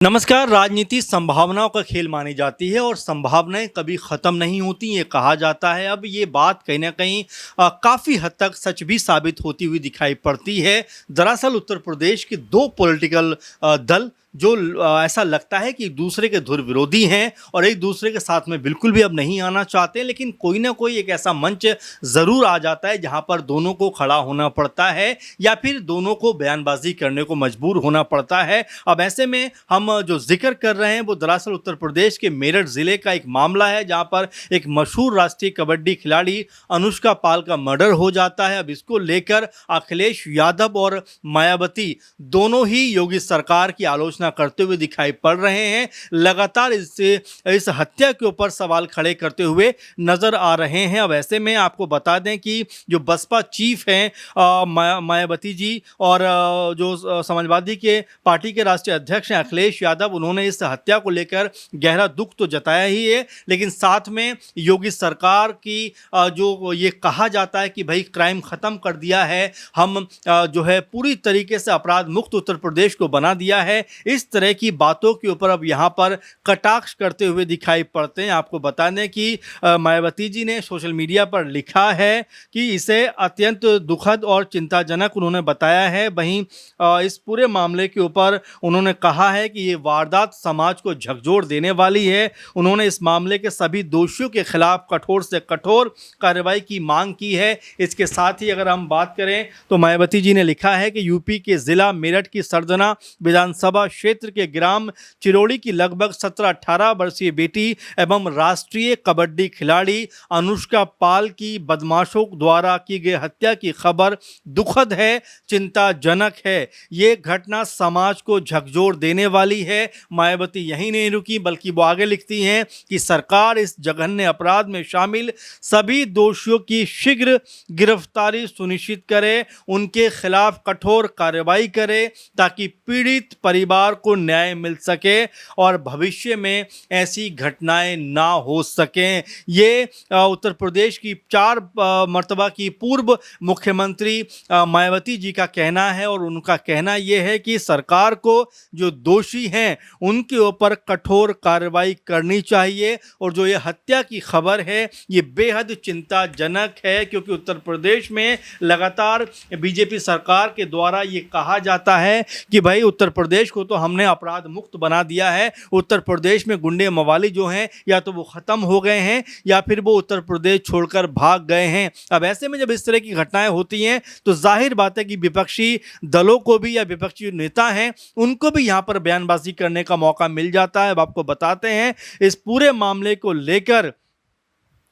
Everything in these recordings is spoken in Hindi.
नमस्कार। राजनीति संभावनाओं का खेल मानी जाती है और संभावनाएं कभी ख़त्म नहीं होती, ये कहा जाता है। अब ये बात कहीं ना कहीं काफ़ी हद तक सच भी साबित होती हुई दिखाई पड़ती है। दरअसल उत्तर प्रदेश के दो पॉलिटिकल दल जो ऐसा लगता है कि एक दूसरे के धुर विरोधी हैं और एक दूसरे के साथ में बिल्कुल भी अब नहीं आना चाहते, लेकिन कोई ना कोई एक ऐसा मंच ज़रूर आ जाता है जहां पर दोनों को खड़ा होना पड़ता है या फिर दोनों को बयानबाजी करने को मजबूर होना पड़ता है। अब ऐसे में हम जो जिक्र कर रहे हैं वो दरअसल उत्तर प्रदेश के मेरठ ज़िले का एक मामला है जहां पर एक मशहूर राष्ट्रीय कबड्डी खिलाड़ी अनुष्का पाल का मर्डर हो जाता है। अब इसको लेकर अखिलेश यादव और मायावती दोनों ही योगी सरकार की आलोचना करते हुए दिखाई पड़ रहे हैं। लगातार इस हत्या के ऊपर सवाल खड़े करते हुए नजर आ रहे हैं। अब ऐसे में आपको बता दें कि जो बसपा चीफ हैं मायावती जी और जो समाजवादी के पार्टी के राष्ट्रीय अध्यक्ष हैं अखिलेश यादव, उन्होंने इस हत्या को लेकर गहरा दुख तो जताया ही है, लेकिन साथ में योगी सरकार की जो ये कहा जाता है कि भाई क्राइम ख़त्म कर दिया है, हम जो है पूरी तरीके से अपराध मुक्त उत्तर प्रदेश को बना दिया है, इस तरह की बातों के ऊपर अब यहाँ पर कटाक्ष करते हुए दिखाई पड़ते हैं। आपको बता दें कि मायावती जी ने सोशल मीडिया पर लिखा है कि इसे अत्यंत दुखद और चिंताजनक उन्होंने बताया है। वहीं इस पूरे मामले के ऊपर उन्होंने कहा है कि ये वारदात समाज को झकझोर देने वाली है। उन्होंने इस मामले के सभी दोषियों के खिलाफ कठोर से कठोर कार्रवाई की मांग की है। इसके साथ ही अगर हम बात करें तो मायावती जी ने लिखा है कि यूपी के जिला मेरठ की सरजना विधानसभा क्षेत्र के ग्राम चिरोड़ी की लगभग 17-18 वर्षीय बेटी एवं राष्ट्रीय कबड्डी खिलाड़ी अनुष्का पाल की बदमाशों द्वारा की गई हत्या की खबर दुखद है, चिंताजनक है। ये घटना समाज को झकझोर देने वाली है। मायावती यही नहीं रुकी बल्कि वो आगे लिखती हैं कि सरकार इस जघन्य अपराध में शामिल सभी दोषियों की शीघ्र गिरफ्तारी सुनिश्चित करे, उनके खिलाफ कठोर कार्रवाई करे ताकि पीड़ित परिवार को न्याय मिल सके और भविष्य में ऐसी घटनाएं ना हो सकें। ये उत्तर प्रदेश की 4 मर्तबा की पूर्व मुख्यमंत्री मायावती जी का कहना है और उनका कहना यह है कि सरकार को जो दोषी हैं उनके ऊपर कठोर कार्रवाई करनी चाहिए और जो ये हत्या की खबर है ये बेहद चिंताजनक है, क्योंकि उत्तर प्रदेश में लगातार बीजेपी सरकार के द्वारा ये कहा जाता है कि भाई उत्तर प्रदेश को तो हमने अपराध मुक्त बना दिया है, उत्तर प्रदेश में गुंडे मवाली जो हैं या तो वो ख़त्म हो गए हैं या फिर वो उत्तर प्रदेश छोड़कर भाग गए हैं। अब ऐसे में जब इस तरह की घटनाएं होती हैं तो जाहिर बात है कि विपक्षी दलों को भी या विपक्षी नेता हैं उनको भी यहाँ पर बयानबाजी करने का मौका मिल जाता है। अब आपको बताते हैं इस पूरे मामले को लेकर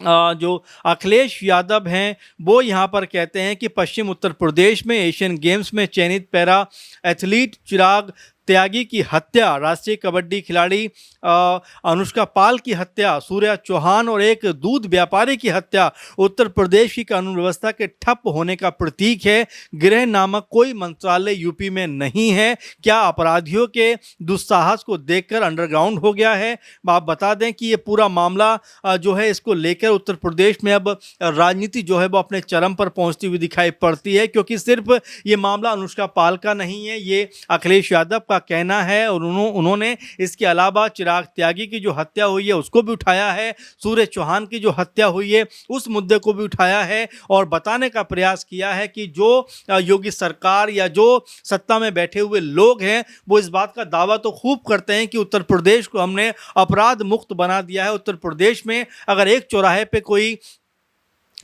जो अखिलेश यादव हैं वो यहाँ पर कहते हैं कि पश्चिम उत्तर प्रदेश में एशियन गेम्स में चयनित पैरा एथलीट चिराग त्यागी की हत्या, राष्ट्रीय कबड्डी खिलाड़ी अनुष्का पाल की हत्या, सूर्या चौहान और एक दूध व्यापारी की हत्या उत्तर प्रदेश की कानून व्यवस्था के ठप होने का प्रतीक है। गृह नामक कोई मंत्रालय यूपी में नहीं है। क्या अपराधियों के दुस्साहस को देखकर अंडरग्राउंड हो गया है? आप बता दें कि ये पूरा मामला जो है इसको लेकर उत्तर प्रदेश में अब राजनीति जो है वो अपने चरम पर पहुंचती हुई दिखाई पड़ती है, क्योंकि सिर्फ ये मामला अनुष्का पाल का नहीं है, ये अखिलेश यादव का कहना है और उन्होंने इसके अलावा चिराग त्यागी की जो हत्या हुई है उसको भी उठाया है, सूर्य चौहान की जो हत्या हुई है उस मुद्दे को भी उठाया है और बताने का प्रयास किया है कि जो योगी सरकार या जो सत्ता में बैठे हुए लोग हैं वो इस बात का दावा तो खूब करते हैं कि उत्तर प्रदेश को हमने अपराध मुक्त बना दिया है। उत्तर प्रदेश में अगर एक चौराहे पे कोई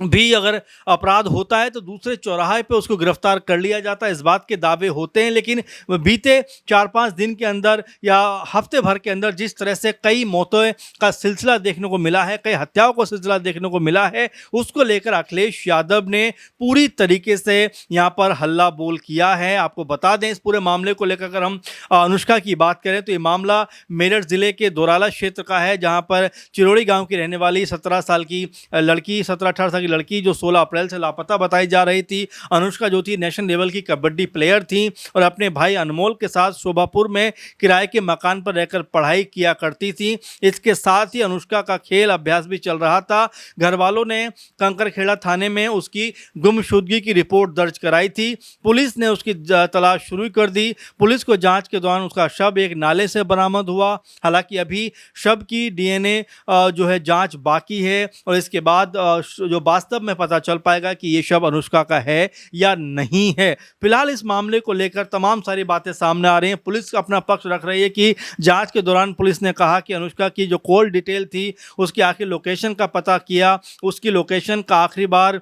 भी अगर अपराध होता है तो दूसरे चौराहे पे उसको गिरफ्तार कर लिया जाता है, इस बात के दावे होते हैं। लेकिन बीते 4-5 दिन के अंदर या हफ्ते भर के अंदर जिस तरह से कई मौतों का सिलसिला देखने को मिला है, कई हत्याओं का सिलसिला देखने को मिला है, उसको लेकर अखिलेश यादव ने पूरी तरीके से यहाँ पर हल्ला बोल किया है। आपको बता दें इस पूरे मामले को लेकर अगर हम अनुष्का की बात करें तो ये मामला मेरठ ज़िले के दोराला क्षेत्र का है, जहाँ पर चिरोड़ी गाँव की रहने वाली 17 साल की लड़की 17-18 साल की लड़की जो 16 अप्रैल से लापता बताई जा रही थी। अनुष्का जो थी नेशनल लेवल की कबड्डी प्लेयर थी और अपने भाई अनमोल के साथ शोभापुर में किराए के मकान पर रहकर पढ़ाई किया करती थी। इसके साथ ही अनुष्का का खेल अभ्यास भी चल रहा था। घर वालों ने कंकरखेड़ा थाने में उसकी गुमशुदगी की रिपोर्ट दर्ज कराई थी। पुलिस ने उसकी तलाश शुरू कर दी। पुलिस को जांच के दौरान उसका शव एक नाले से बरामद हुआ। हालांकि अभी शव की डीएनए जो है जांच बाकी है और इसके बाद जो वास्तव में पता चल पाएगा कि ये शव अनुष्का का है या नहीं है। फिलहाल इस मामले को लेकर तमाम सारी बातें सामने आ रही हैं। पुलिस अपना पक्ष रख रही है कि जांच के दौरान पुलिस ने कहा कि अनुष्का की जो कॉल डिटेल थी उसकी आखिर लोकेशन का पता किया। उसकी लोकेशन का आखिरी बार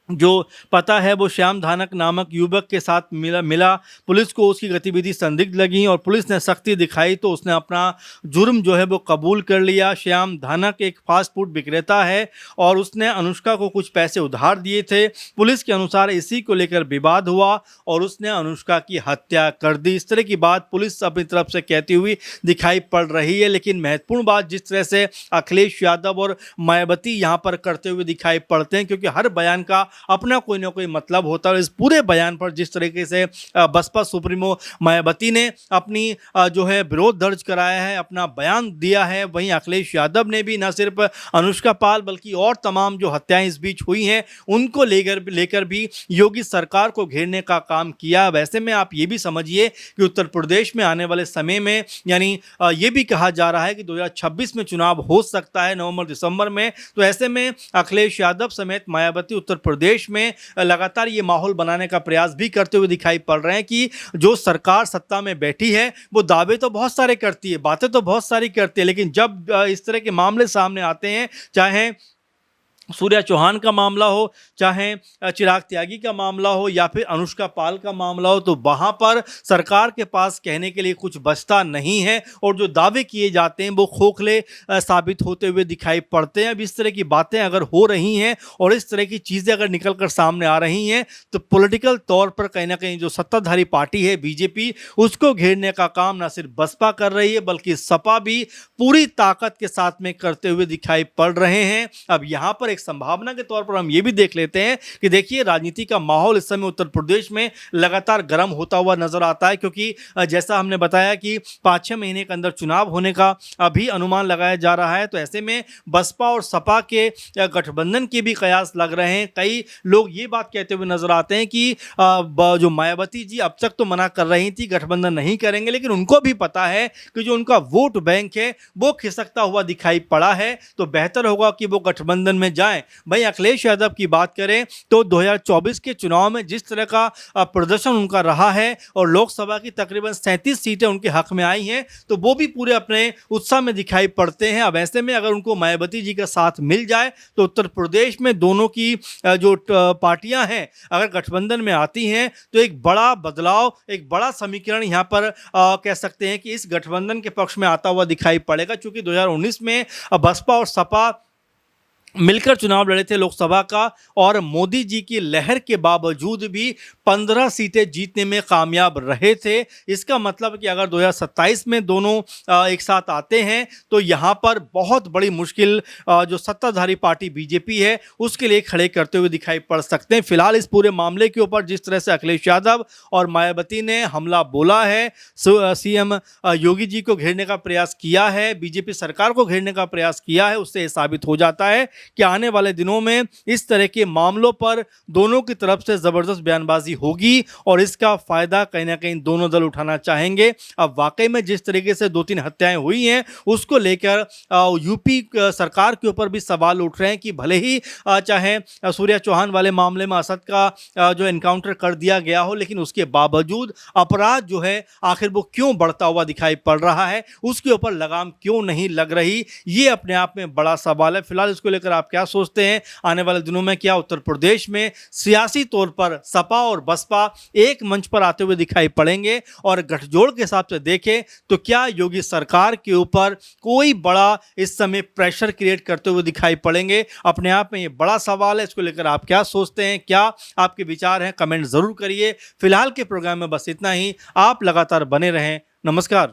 जो पता है वो श्याम धानक नामक युवक के साथ मिला। पुलिस को उसकी गतिविधि संदिग्ध लगी और पुलिस ने सख्ती दिखाई तो उसने अपना जुर्म जो है वो कबूल कर लिया। श्याम धानक एक फास्ट फूड विक्रेता है और उसने अनुष्का को कुछ पैसे उधार दिए थे। पुलिस के अनुसार इसी को लेकर विवाद हुआ और उसने अनुष्का की हत्या कर दी। इस तरह की बात पुलिस अपनी तरफ से कहती हुई दिखाई पड़ रही है। लेकिन महत्वपूर्ण बात जिस तरह से अखिलेश यादव और मायावती यहाँ पर करते हुए दिखाई पड़ते हैं, क्योंकि हर बयान का अपना कोई ना कोई मतलब होता है। इस पूरे बयान पर जिस तरीके से बसपा सुप्रीमो मायावती ने अपनी जो है विरोध दर्ज कराया है, अपना बयान दिया है, वहीं अखिलेश यादव ने भी न सिर्फ अनुष्का पाल बल्कि और तमाम जो हत्याएं इस बीच हुई हैं उनको लेकर भी योगी सरकार को घेरने का काम किया। वैसे में आप ये भी समझिए कि उत्तर प्रदेश में आने वाले समय में यानी ये भी कहा जा रहा है कि 2026 में चुनाव हो सकता है नवंबर दिसंबर में। तो ऐसे में अखिलेश यादव समेत मायावती उत्तर प्रदेश में लगातार ये माहौल बनाने का प्रयास भी करते हुए दिखाई पड़ रहे हैं कि जो सरकार सत्ता में बैठी है वो दावे तो बहुत सारे करती है, बातें तो बहुत सारी करती है, लेकिन जब इस तरह के मामले सामने आते हैं, चाहे सूर्या चौहान का मामला हो, चाहे चिराग त्यागी का मामला हो या फिर अनुष्का पाल का मामला हो, तो वहाँ पर सरकार के पास कहने के लिए कुछ बचता नहीं है और जो दावे किए जाते हैं वो खोखले साबित होते हुए दिखाई पड़ते हैं। अब इस तरह की बातें अगर हो रही हैं और इस तरह की चीज़ें अगर निकल कर सामने आ रही हैं तो पॉलिटिकल तौर पर कहीं ना कहीं जो सत्ताधारी पार्टी है बीजेपी, उसको घेरने का काम न सिर्फ बसपा कर रही है बल्कि सपा भी पूरी ताकत के साथ में करते हुए दिखाई पड़ रहे हैं। अब यहाँ पर एक संभावना के तौर पर हम ये भी देख लेते हैं कि देखिए राजनीति का माहौल इस समय उत्तर प्रदेश में लगातार गर्म होता हुआ नजर आता है, क्योंकि जैसा हमने बताया कि 5-6 महीने के अंदर चुनाव होने का अभी अनुमान लगाया जा रहा है। तो ऐसे में बसपा और सपा के गठबंधन के भी कयास लग रहे हैं। कई लोग ये बात कहते हुए नजर आते हैं कि जो मायावती जी अब तक तो मना कर रही थी गठबंधन नहीं करेंगे, लेकिन उनको भी पता है कि जो उनका वोट बैंक है वो खिसकता हुआ दिखाई पड़ा है, तो बेहतर होगा कि वो गठबंधन में जाएं। भाई अखिलेश यादव की बात करें तो 2024 के चुनाव में जिस तरह का प्रदर्शन उनका रहा है और लोकसभा की तकरीबन 37 सीटें उनके हक में आई हैं, तो वो भी पूरे अपने उत्साह में दिखाई पड़ते हैं। अब ऐसे में अगर उनको मायावती जी का साथ मिल जाए तो उत्तर प्रदेश में दोनों की जो पार्टियां हैं अगर गठबंधन में आती हैं तो एक बड़ा बदलाव, एक बड़ा समीकरण यहाँ पर कह सकते हैं कि इस गठबंधन के पक्ष में आता हुआ दिखाई पड़ेगा। चूंकि 2019 में बसपा और सपा मिलकर चुनाव लड़े थे लोकसभा का और मोदी जी की लहर के बावजूद भी 15 सीटें जीतने में कामयाब रहे थे। इसका मतलब कि अगर 2027 में दोनों एक साथ आते हैं तो यहाँ पर बहुत बड़ी मुश्किल जो सत्ताधारी पार्टी बीजेपी है उसके लिए खड़े करते हुए दिखाई पड़ सकते हैं। फिलहाल इस पूरे मामले के ऊपर जिस तरह से अखिलेश यादव और मायावती ने हमला बोला है, सीएम योगी जी को घेरने का प्रयास किया है, बीजेपी सरकार को घेरने का प्रयास किया है, उससे साबित हो जाता है कि आने वाले दिनों में इस तरह के मामलों पर दोनों की तरफ से जबरदस्त बयानबाजी होगी और इसका फायदा कहीं ना कहीं दोनों दल उठाना चाहेंगे। अब वाकई में जिस तरीके से 2-3 हत्याएं हुई हैं उसको लेकर यूपी सरकार के ऊपर भी सवाल उठ रहे हैं कि भले ही चाहे सूर्या चौहान वाले मामले में असद का जो एनकाउंटर कर दिया गया हो, लेकिन उसके बावजूद अपराध जो है आखिर वो क्यों बढ़ता हुआ दिखाई पड़ रहा है, उसके ऊपर लगाम क्यों नहीं लग रही, ये अपने आप में बड़ा सवाल है। फिलहाल इसको लेकर आप क्या सोचते हैं? आने वाले दिनों में क्या उत्तर प्रदेश में सियासी तौर पर सपा और बसपा एक मंच पर आते हुए दिखाई पड़ेंगे? और गठजोड़ के हिसाब से देखें तो क्या योगी सरकार के ऊपर कोई बड़ा इस समय प्रेशर क्रिएट करते हुए दिखाई पड़ेंगे? अपने आप में ये बड़ा सवाल है। इसको लेकर आप क्या सोचते हैं, क्या आपके विचार हैं, कमेंट जरूर करिए। फिलहाल के प्रोग्राम में बस इतना ही। आप लगातार बने रहें। नमस्कार।